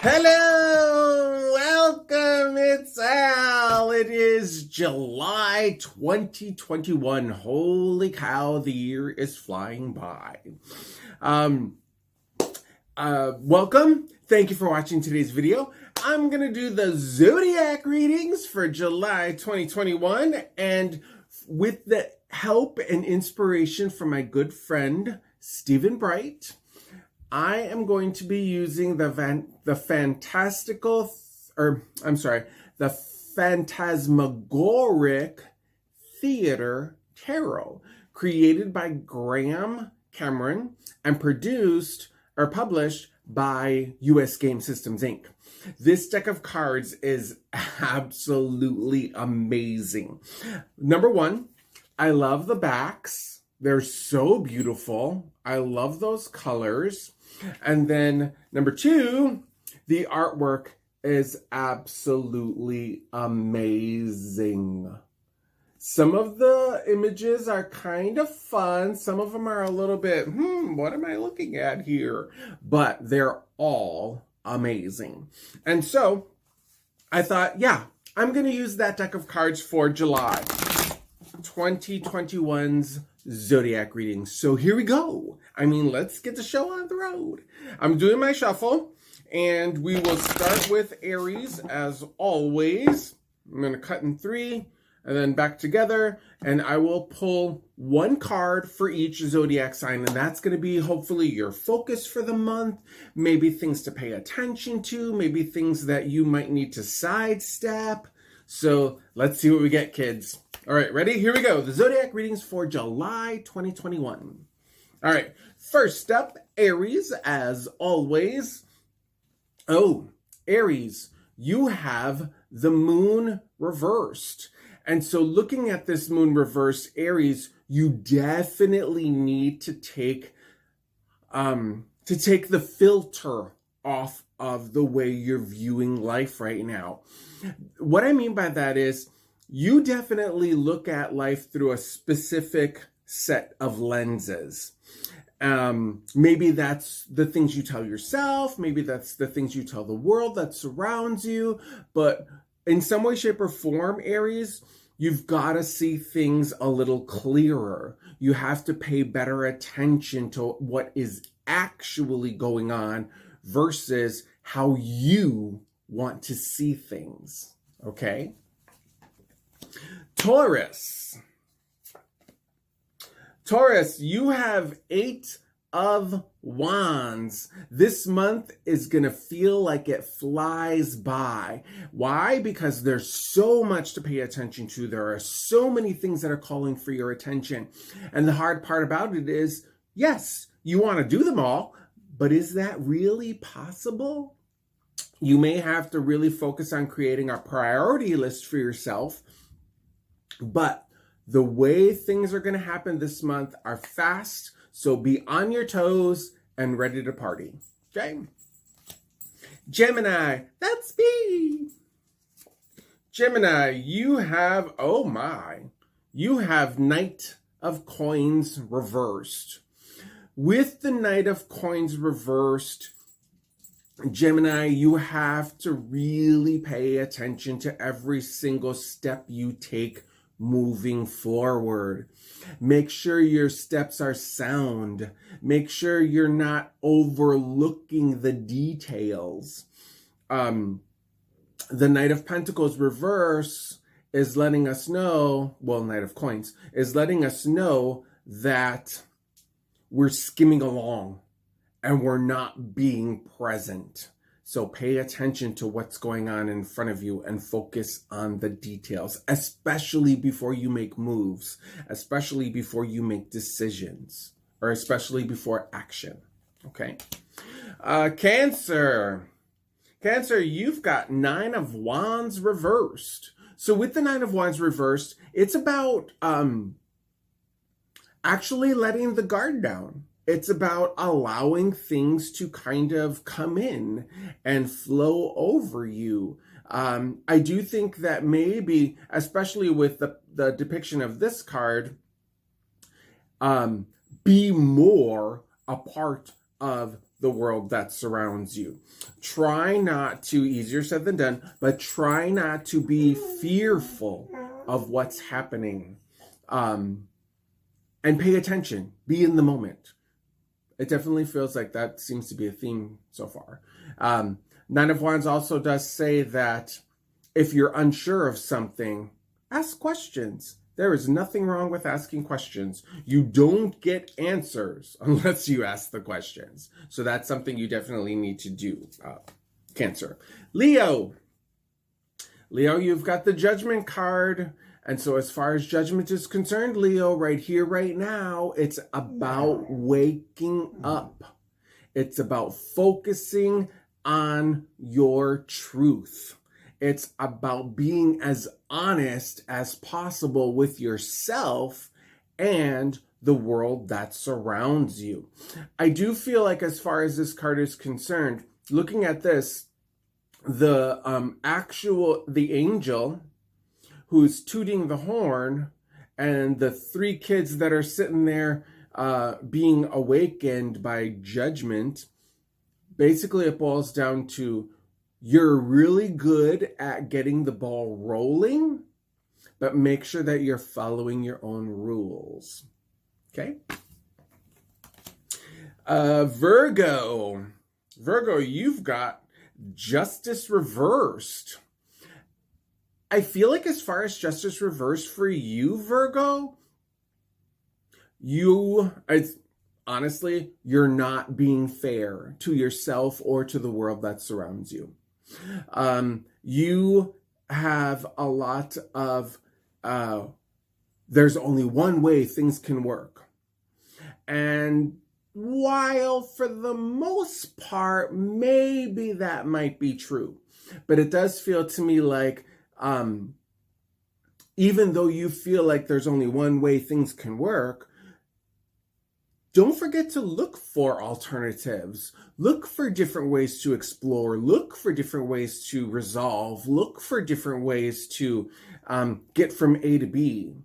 Hello, welcome, it's Al. It is July 2021. Holy cow, the year is flying by. Welcome. Thank you for watching today's video. I'm going to do the Zodiac readings for July 2021, and with the help and inspiration from my good friend, Stephen Bright, I am going to be using the Phantasmagoric Theater Tarot, created by Graham Cameron and produced or published by US Game Systems Inc. This deck of cards is absolutely amazing. Number one, I love the backs. They're so beautiful. I love those colors. And then number two, the artwork is absolutely amazing. Some of the images are kind of fun. Some of them are a little bit, what am I looking at here? But they're all amazing. And so I thought, yeah, I'm going to use that deck of cards for July 2021's Zodiac reading. So here we go. I mean, let's get the show on the road. I'm doing my shuffle, and we will start with Aries as always. I'm going to cut in three and then back together, and I will pull one card for each zodiac sign, and that's going to be hopefully your focus for the month, maybe things to pay attention to, maybe things that you might need to sidestep. So let's see what we get, kids. All right, ready? Here we go. The Zodiac readings for July 2021. All right, first up, Aries, as always. Oh, Aries, you have the moon reversed. And so looking at this moon reversed, Aries, you definitely need to take the filter off of the way you're viewing life right now. What I mean by that is, you definitely look at life through a specific set of lenses. Maybe that's the things you tell yourself. Maybe that's the things you tell the world that surrounds you. But in some way, shape, or form, Aries, you've got to see things a little clearer. You have to pay better attention to what is actually going on versus how you want to see things. Okay? Taurus, you have 8 of Wands. This month is going to feel like it flies by. Why? Because there's so much to pay attention to. There are so many things that are calling for your attention. And the hard part about it is, yes, you want to do them all, but is that really possible? You may have to really focus on creating a priority list for yourself. But the way things are going to happen this month are fast, so be on your toes and ready to party. Okay? Gemini, that's me. Gemini, you have, you have Knight of Coins reversed. With the Knight of Coins reversed, Gemini, you have to really pay attention to every single step you take moving forward. Make sure your steps are sound. Make sure you're not overlooking the details. The Knight of Pentacles reverse is letting us know, Knight of Coins, is letting us know that we're skimming along and we're not being present. So pay attention to what's going on in front of you and focus on the details, especially before you make moves, especially before you make decisions, or especially before action, okay? Cancer, you've got 9 of Wands reversed. So with the 9 of Wands reversed, it's about actually letting the guard down. It's about allowing things to kind of come in and flow over you. I do think that maybe, especially with the depiction of this card, be more a part of the world that surrounds you. Try not to, easier said than done, but try not to be fearful of what's happening. And pay attention. Be in the moment. It definitely feels like that seems to be a theme so far. Nine of Wands also does say that if you're unsure of something, ask questions. There is nothing wrong with asking questions. You don't get answers unless you ask the questions. So that's something you definitely need to do. Cancer. Leo. Leo, you've got the Judgment card. And so as far as judgment is concerned, Leo, right here, right now, it's about waking up. It's about focusing on your truth. It's about being as honest as possible with yourself and the world that surrounds you. I do feel like as far as this card is concerned, looking at this, the angel who's tooting the horn and the three kids that are sitting there being awakened by judgment, basically it boils down to you're really good at getting the ball rolling, but make sure that you're following your own rules. Okay? Virgo. Virgo, you've got Justice reversed. I feel like as far as Justice reversed for you, Virgo, honestly, you're not being fair to yourself or to the world that surrounds you. You have a lot of, there's only one way things can work. And while for the most part, maybe that might be true, but it does feel to me like, even though you feel like there's only one way things can work, don't forget to look for alternatives. Look for different ways to explore. Look for different ways to resolve. Look for different ways to get from A to B.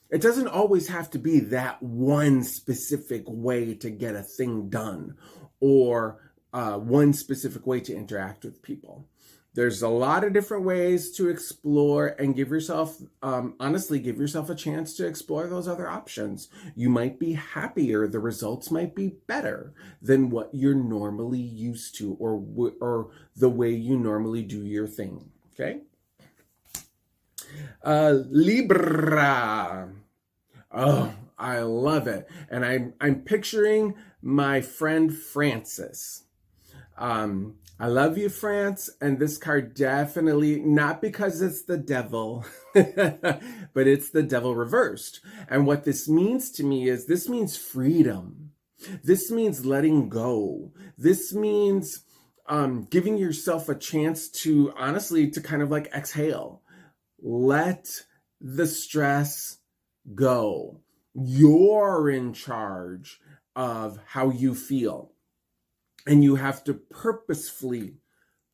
It doesn't always have to be that one specific way to get a thing done or one specific way to interact with people. There's a lot of different ways to explore and give yourself, honestly, give yourself a chance to explore those other options. You might be happier. The results might be better than what you're normally used to or the way you normally do your thing. Okay? Libra. Oh, I love it. And I'm picturing my friend Francis. I love you, France, and this card definitely, not because it's the devil, but it's the devil reversed. And what this means to me is this means freedom. This means letting go. This means giving yourself a chance to, honestly, to kind of like exhale. Let the stress go. You're in charge of how you feel. And you have to purposefully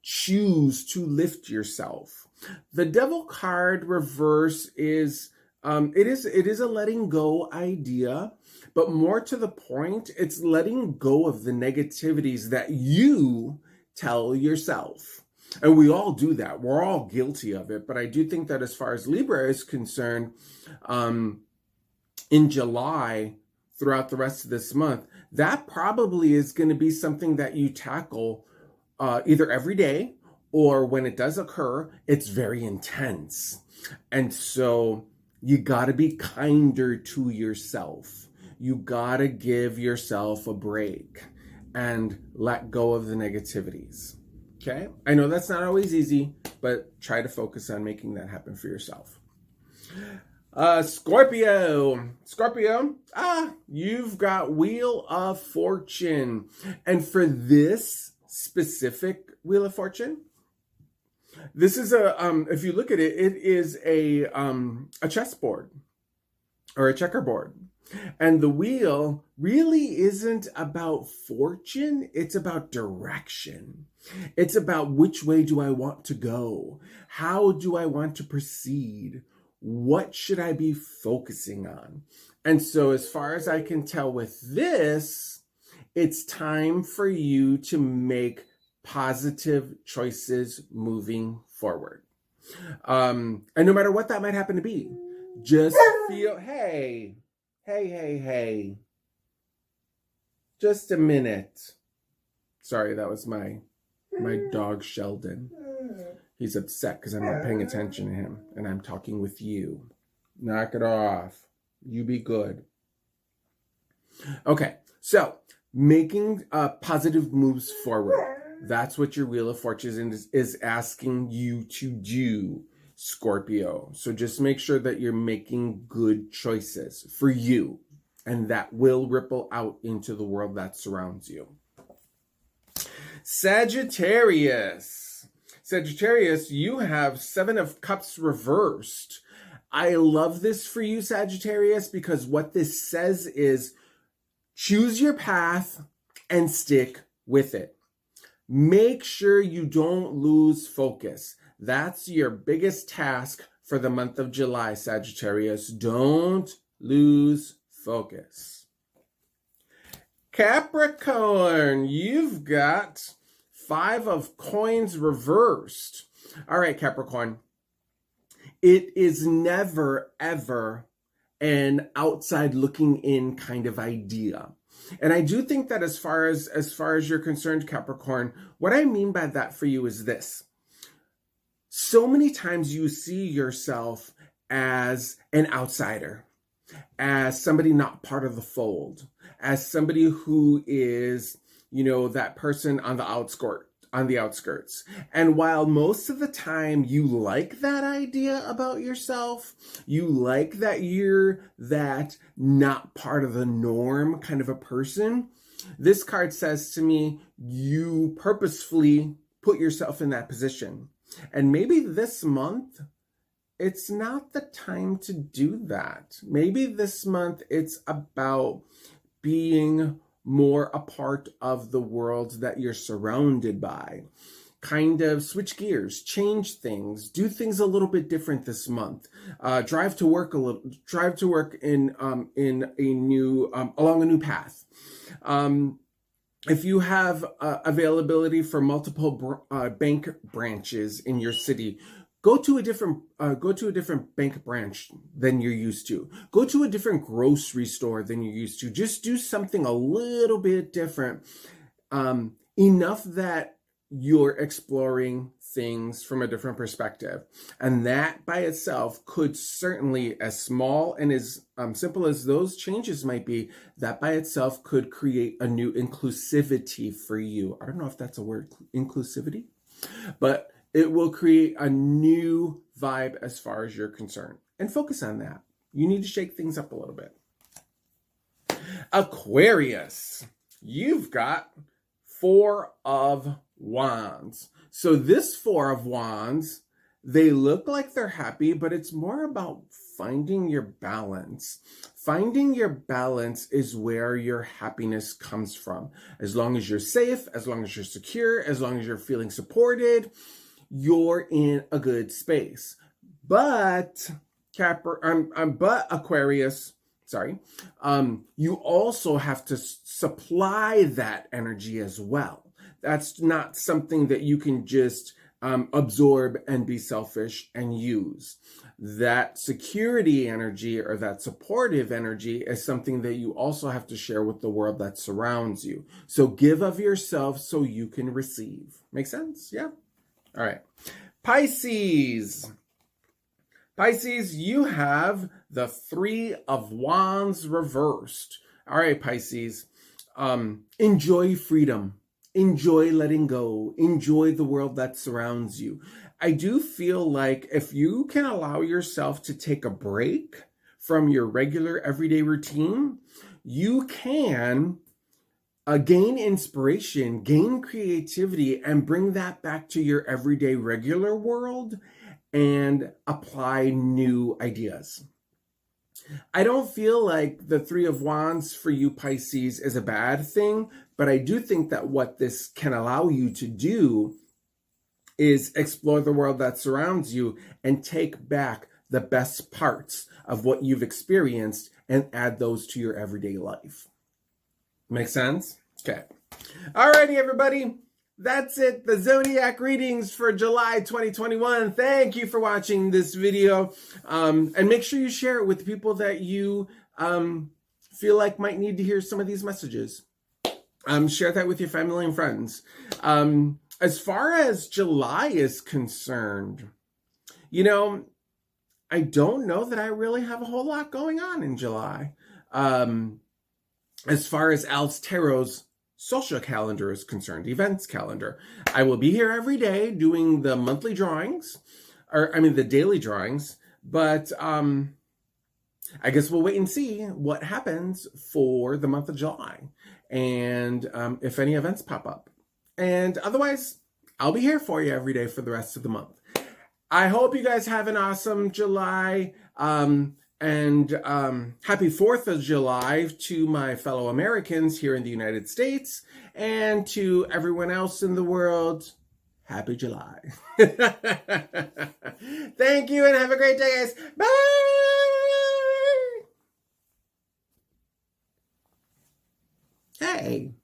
choose to lift yourself. The devil card reverse is, it is a letting go idea, but more to the point, it's letting go of the negativities that you tell yourself. And we all do that. We're all guilty of it. But I do think that as far as Libra is concerned, in July, throughout the rest of this month, that probably is going to be something that you tackle either every day or when it does occur, it's very intense. And so you got to be kinder to yourself. You got to give yourself a break and let go of the negativities. Okay? I know that's not always easy, but try to focus on making that happen for yourself. Scorpio, you've got Wheel of Fortune. And for this specific Wheel of Fortune, this is if you look at it, it is a chessboard or a checkerboard. And the wheel really isn't about fortune. It's about direction. It's about which way do I want to go? How do I want to proceed? What should I be focusing on? And so as far as I can tell with this, It's time for you to make positive choices moving forward. And no matter what that might happen to be, just feel, hey, just a minute. Sorry, that was my dog Sheldon. He's upset because I'm not paying attention to him and I'm talking with you. Knock it off. You be good. Okay, so making positive moves forward. That's what your Wheel of Fortune is asking you to do, Scorpio. So just make sure that you're making good choices for you, and that will ripple out into the world that surrounds you. Sagittarius. Sagittarius, you have 7 of Cups reversed. I love this for you, Sagittarius, because what this says is choose your path and stick with it. Make sure you don't lose focus. That's your biggest task for the month of July, Sagittarius. Don't lose focus. Capricorn, you've got 5 of Coins reversed. All right, Capricorn. It is never, ever an outside looking in kind of idea. And I do think that as far as you're concerned, Capricorn, what I mean by that for you is this. So many times you see yourself as an outsider, as somebody not part of the fold, as somebody who is, that person on the outskirts. And while most of the time you like that idea about yourself, you like that you're that not part of the norm kind of a person, this card says to me, you purposefully put yourself in that position. And maybe this month, it's not the time to do that. Maybe this month it's about being more a part of the world that you're surrounded by. Kind of switch gears, change things, do things a little bit different this month. Drive to work in a new along a new path. If you have availability for multiple bank branches in your city, go to a different bank branch than you're used to. Go to a different grocery store than you're used to. Just do something a little bit different, enough that you're exploring things from a different perspective. And that by itself could certainly, as small and as simple as those changes might be, that by itself could create a new inclusivity for you. I don't know if that's a word, inclusivity, but it will create a new vibe as far as you're concerned. And focus on that. You need to shake things up a little bit. Aquarius, you've got 4 of Wands. So this 4 of Wands, they look like they're happy, but it's more about finding your balance. Finding your balance is where your happiness comes from. As long as you're safe, as long as you're secure, as long as you're feeling supported, you're in a good space. But Aquarius, you also have to supply that energy as well. That's not something that you can just absorb and be selfish and use. That security energy or that supportive energy is something that you also have to share with the world that surrounds you. So give of yourself so you can receive. Make sense? Yeah? All right. Pisces. Pisces, you have the 3 of Wands reversed. All right, Pisces. Enjoy freedom. Enjoy letting go. Enjoy the world that surrounds you. I do feel like if you can allow yourself to take a break from your regular everyday routine, you can gain inspiration, gain creativity, and bring that back to your everyday regular world and apply new ideas. I don't feel like the 3 of Wands for you, Pisces, is a bad thing, but I do think that what this can allow you to do is explore the world that surrounds you and take back the best parts of what you've experienced and add those to your everyday life. Make sense? Okay. Alrighty, everybody. That's it. The Zodiac readings for July 2021. Thank you for watching this video. And make sure you share it with the people that you feel like might need to hear some of these messages. Share that with your family and friends. As far as July is concerned, you know, I don't know that I really have a whole lot going on in July. As far as Al's Tarot's social calendar is concerned, events calendar, I will be here every day doing the monthly drawings, the daily drawings, but I guess we'll wait and see what happens for the month of July and if any events pop up. And otherwise, I'll be here for you every day for the rest of the month. I hope you guys have an awesome July. And happy 4th of July to my fellow Americans here in the United States, and to everyone else in the world, happy July. Thank you and have a great day, guys. Bye! Hey.